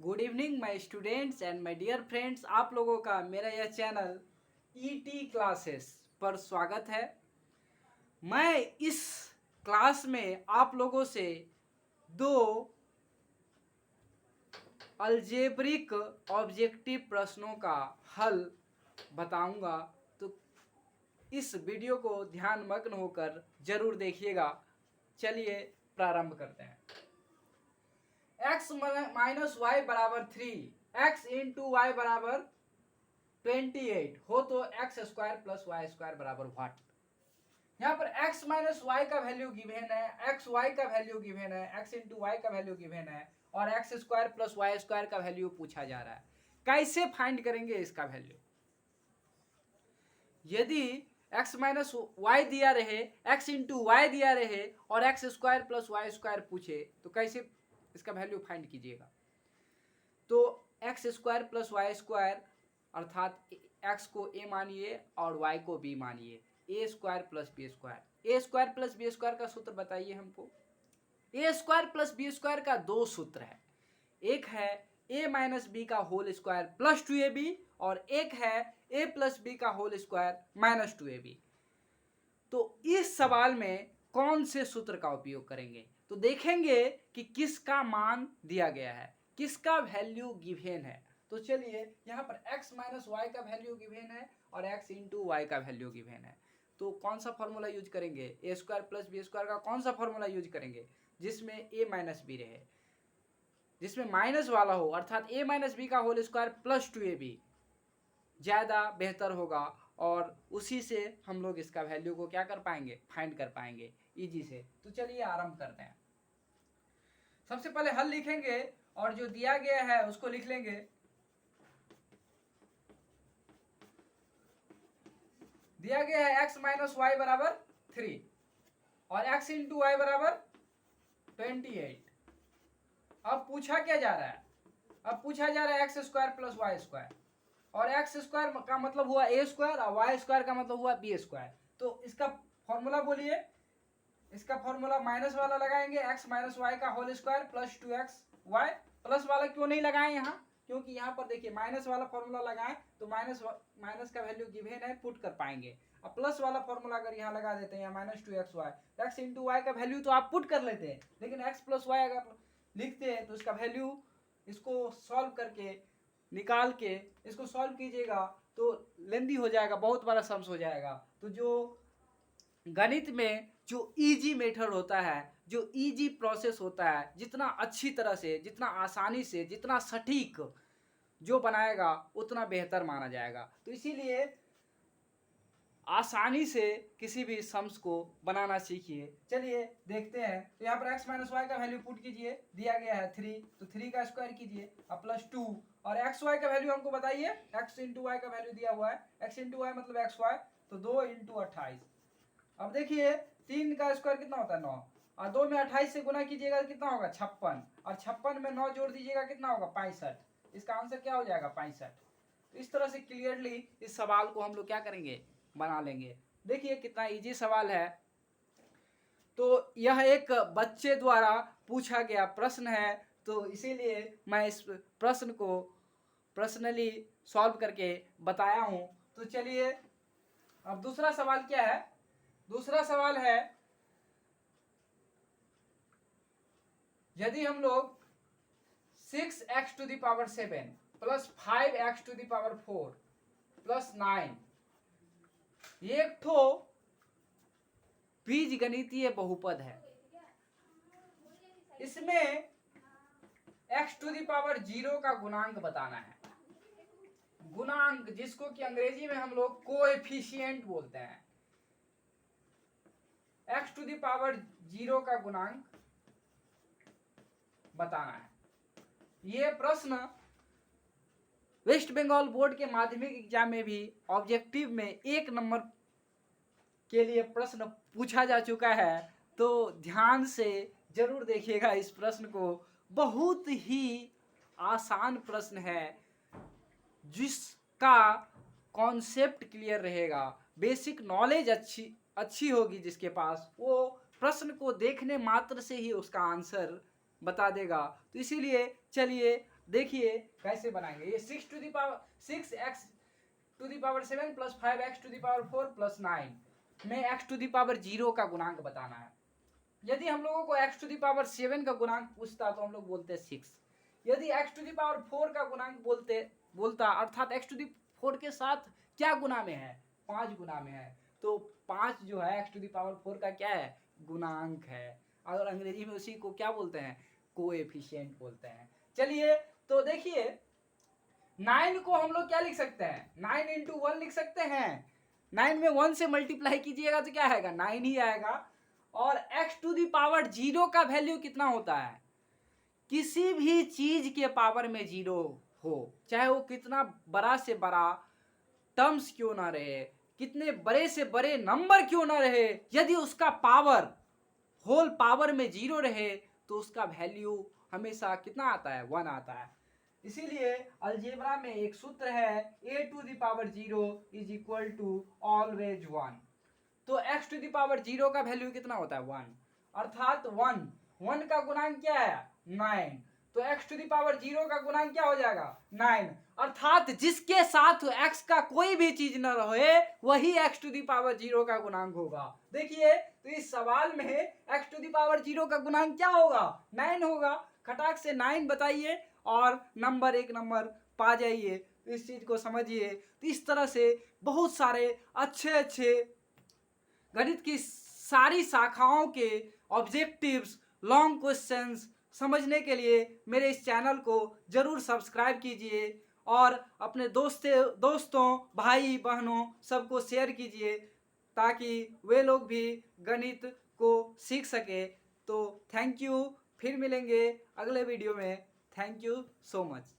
Good evening my students and my dear friends. आप लोगों का मेरा यह चैनल ईटी क्लासेस पर स्वागत है। मैं इस क्लास में आप लोगों से दो अलजेब्रिक ऑब्जेक्टिव प्रश्नों का हल बताऊंगा, तो इस वीडियो को ध्यानमग्न होकर जरूर देखिएगा। चलिए प्रारंभ करते हैं। x माइनस वाई बराबर 3, एक्स इंटू वाई बराबर 28 हो तो x square plus y square बराबर व्हाट। यहाँ पर x माइनस वाई का वैल्यू गिवन है, एक्स वाई का वैल्यू गिवन है, x इंटू वाई का वैल्यू गिवन है और x square plus y square का वैल्यू पूछा जा रहा है। कैसे फाइंड करेंगे इसका वैल्यू? यदि x माइनस वाई दिया रहे, x इंटू वाई दिया रहे और x square plus y square पूछे तो कैसे इसका वैल्यू फाइंड कीजिएगा? तो x square plus y square अर्थात x को a मानिए और y को b मानिए, ए स्क्वायर प्लस बी स्क्वायर। ए स्क्वायर प्लस बी स्क्वायर का सूत्र बताइए हमको। ए स्क्वायर प्लस बी स्क्वायर का दो सूत्र है, एक है a माइनस बी का होल स्क्वायर प्लस 2ab और एक है a प्लस बी का होल स्क्वायर माइनस 2ab। तो इस सवाल में कौन से सूत्र का उपयोग करेंगे? तो देखेंगे कि किसका मान दिया गया है, किसका वैल्यू गिवन है। तो चलिए यहाँ पर x माइनस वाई का वैल्यू गिवन है और x इंटू वाई का वैल्यू गिवन है। तो कौन सा फॉर्मूला यूज करेंगे? ए स्क्वायर प्लस बी स्क्वायर का कौन सा फॉर्मूला यूज करेंगे जिसमें a माइनस बी रहे, जिसमें माइनस वाला हो, अर्थात a माइनस बी का होल स्क्वायर प्लस 2ab ज़्यादा बेहतर होगा और उसी से हम लोग इसका वैल्यू को क्या कर पाएंगे, फाइंड कर पाएंगे इजी से। तो चलिए आरंभ करते हैं। सबसे पहले हल लिखेंगे और जो दिया गया है उसको लिख लेंगे। दिया गया है x माइनस वाई बराबर 3 और x इंटू वाई बराबर 28। अब पूछा क्या जा रहा है? अब पूछा जा रहा है x square plus y square और एक्स स्क्वायर का मतलब हुआ ए स्क्वायर और वाई स्क्वायर का मतलब हुआ बी स्क्वायर। तो इसका फॉर्मूला बोलिए। इसका फॉर्मूला माइनस वाला लगाएंगे, एक्स माइनस वाई का whole square plus 2xy। Plus वाला क्यों नहीं लगाएं यहाँ? क्योंकि यहाँ पर देखिए माइनस वाला फॉर्मूला लगाएं तो माइनस का वैल्यू गिवन है, पुट कर पाएंगे। अब प्लस वाला फॉर्मूला अगर यहाँ लगा देते हैं minus 2xy, x into y का वैल्यू तो आप पुट कर लेते हैं, लेकिन एक्स प्लस वाई अगर लिखते हैं तो इसका वैल्यू, इसको सॉल्व करके निकाल के इसको सॉल्व कीजिएगा तो लेंदी हो जाएगा, बहुत बड़ा सम्स हो जाएगा। तो जो गणित में जो इजी मेथड होता है, जो इजी प्रोसेस होता है, जितना अच्छी तरह से, जितना आसानी से, जितना सटीक जो बनाएगा उतना बेहतर माना जाएगा। तो इसीलिए आसानी से किसी भी सम्स को बनाना सीखिए। चलिए देखते हैं। तो यहाँ पर x माइनस वाई का वैल्यू पुट कीजिए, दिया गया है 3, तो 3 का स्क्वायर कीजिए अब प्लस 2 और एक्स वाई का वैल्यू हमको बताइए। x इंटू वाई का वैल्यू दिया हुआ है, x इंटू वाई मतलब एक्स वाई, तो 2 इंटू 28। अब देखिए 3 का स्क्वायर कितना होता है 9 और 2 में 28 से गुना कीजिएगा कितना होगा 56 और 56 में 9 जोड़ दीजिएगा कितना होगा 65। इसका आंसर क्या हो जाएगा 65। तो इस तरह से क्लियरली इस सवाल को हम लोग क्या करेंगे, बना लेंगे। देखिए कितना इजी सवाल है। तो यह एक बच्चे द्वारा पूछा गया प्रश्न है, तो इसीलिए मैं इस प्रश्न को पर्सनली सॉल्व करके बताया हूं। तो चलिए अब दूसरा सवाल क्या है? दूसरा सवाल है, यदि हम लोग 6x to the power 7 plus 5x to the power 4 plus 9 ये एक ठो बीज गणितीय बहुपद है। इसमें x टू द पावर 0 का गुणांक बताना है। गुणांक जिसको कि अंग्रेजी में हम लोग कोएफिशिएंट बोलते हैं। x टू द पावर 0 का गुणांक बताना है। यह प्रश्न वेस्ट बंगाल बोर्ड के माध्यमिक एग्जाम में भी ऑब्जेक्टिव में 1 नंबर के लिए प्रश्न पूछा जा चुका है। तो ध्यान से जरूर देखिएगा इस प्रश्न को। बहुत ही आसान प्रश्न है, जिसका कॉन्सेप्ट क्लियर रहेगा, बेसिक नॉलेज अच्छी होगी जिसके पास, वो प्रश्न को देखने मात्र से ही उसका आंसर बता देगा। तो इसीलिए चलिए देखिए कैसे बनाएंगे। ये 6 to the power 6x to the power 7 plus 5x to the power 4 plus 9 में x टू द पावर 0 का गुणांक बताना है। यदि हम लोगों को x टू द पावर 7 का गुणांक पूछता तो हम लोग बोलते 6। यदि x टू द पावर 4 का गुणांक बोलता अर्थात x टू द 4 के साथ क्या गुना में है, 5 गुना में है, तो 5 जो है x टू द पावर 4 का क्या है, गुणांक है। और अंग्रेजी में उसी को क्या बोलते हैं, कोएफिशिएंट बोलते हैं। चलिए तो देखिए 9 को हम लोग क्या लिख सकते हैं, 9 इंटू 1 लिख सकते हैं। 9 में 1 से मल्टीप्लाई कीजिएगा तो क्या आएगा, 9 ही आएगा। और x टू द पावर 0 का वैल्यू कितना होता है, किसी भी चीज के पावर में 0 हो, चाहे वो कितना बड़ा से बड़ा टर्म्स क्यों ना रहे, कितने बड़े से बड़े नंबर क्यों ना रहे, यदि उसका पावर होल पावर में 0 रहे तो उसका वैल्यू हमेशा कितना आता है, 1 आता है। इसीलिए अलजेब्रा में एक सूत्र है a to the power 0 is equal to always 1। तो x टू द पावर 0 का वैल्यू कितना होता है, 1, अर्थात 1 का गुणांक क्या है, 9। तो x टू द पावर 0 का गुणांक क्या हो जाएगा, 9, अर्थात जिसके साथ x का कोई भी चीज न रहे वही x टू द पावर 0 का गुणांक होगा। देखिए तो इस सवाल में x टू द पावर 0 का गुणांक क्या होगा, 9 होगा। खटाक से 9 बताइए और नंबर एक नंबर पा जाइए। इस चीज को समझिए। तो इस तरह से बहुत सारे अच्छे गणित की सारी शाखाओं के ऑब्जेक्टिव्स, लॉन्ग क्वेश्चंस समझने के लिए मेरे इस चैनल को जरूर सब्सक्राइब कीजिए और अपने दोस्तों भाई बहनों सबको शेयर कीजिए ताकि वे लोग भी गणित को सीख सके। तो थैंक यू, फिर मिलेंगे अगले वीडियो में। Thank you so much.